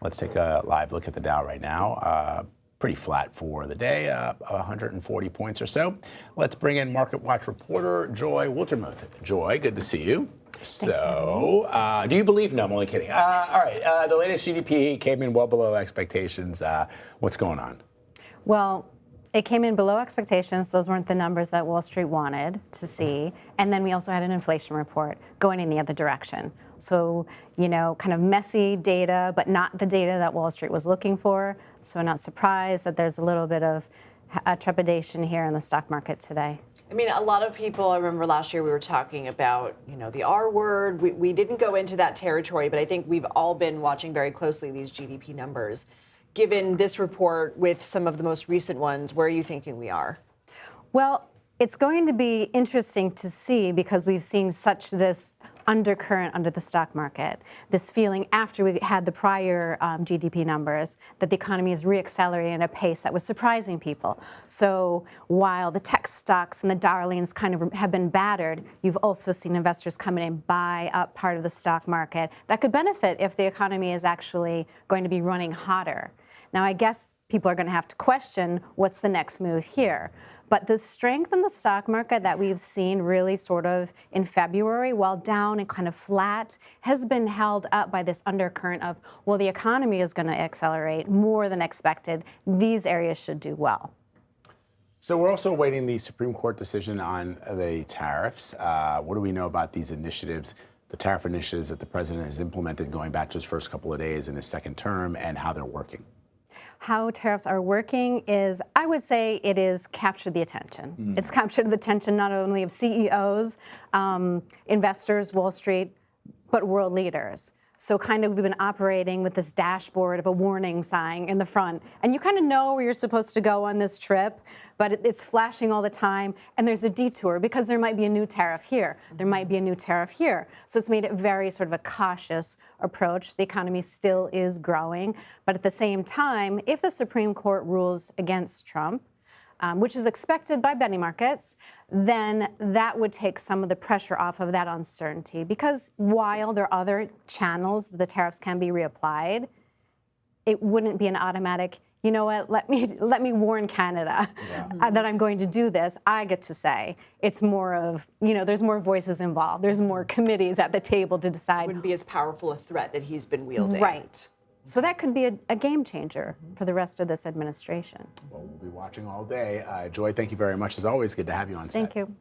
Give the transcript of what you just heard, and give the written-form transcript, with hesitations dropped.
Let's take a live look at the Dow right now. Pretty flat for the day, 140 points or so. Let's bring in MarketWatch reporter Joy Wiltermuth. Joy, good to see you. So, do you believe? No, I'm only kidding. All right, the latest GDP came in well below expectations. What's going on? Well, it came in below expectations. Those weren't the numbers that Wall Street wanted to see. And then we also had an inflation report going in the other direction. So, you know, kind of messy data, but not the data that Wall Street was looking for. So not surprised that there's a little bit of trepidation here in the stock market today. I mean, a lot of people, I remember last year we were talking about, you know, the R word. We didn't go into that territory, but I think we've all been watching very closely these GDP numbers. Given this report with some of the most recent ones, where are you thinking we are? Well, it's going to be interesting to see because we've seen such this undercurrent under the stock market, this feeling after we had the prior GDP numbers that the economy is reaccelerating at a pace that was surprising people. So while the tech stocks and the darlings kind of have been battered, you've also seen investors come in and buy up part of the stock market that could benefit if the economy is actually going to be running hotter. Now, I guess people are going to have to question what's the next move here. But the strength in the stock market that we've seen really sort of in February, while down and kind of flat, has been held up by this undercurrent of, well, the economy is going to accelerate more than expected. These areas should do well. So we're also awaiting the Supreme Court decision on the tariffs. What do we know about these initiatives, the tariff initiatives that the president has implemented going back to his first couple of days in his second term, and how they're working? How tariffs are working is, I would say, it is captured the attention. It's captured the attention not only of CEOs, investors, Wall Street, but world leaders. So kind of we've been operating with this dashboard of a warning sign in the front. And you kind of know where you're supposed to go on this trip, but it's flashing all the time. And there's a detour because there might be a new tariff here. There might be a new tariff here. So it's made it very sort of a cautious approach. The economy still is growing. But at the same time, if the Supreme Court rules against Trump, which is expected by betting markets, then that would take some of the pressure off of that uncertainty. Because while there are other channels the tariffs can be reapplied, it wouldn't be an automatic, you know what, let me warn Canada that I'm going to do this. I get to say. It's more of, you know, there's more voices involved. There's more committees at the table to decide. It wouldn't be as powerful a threat that he's been wielding. Right. So that could be a game changer for the rest of this administration. Well, we'll be watching all day. Joy, thank you very much. As always, good to have you on set. Thank you.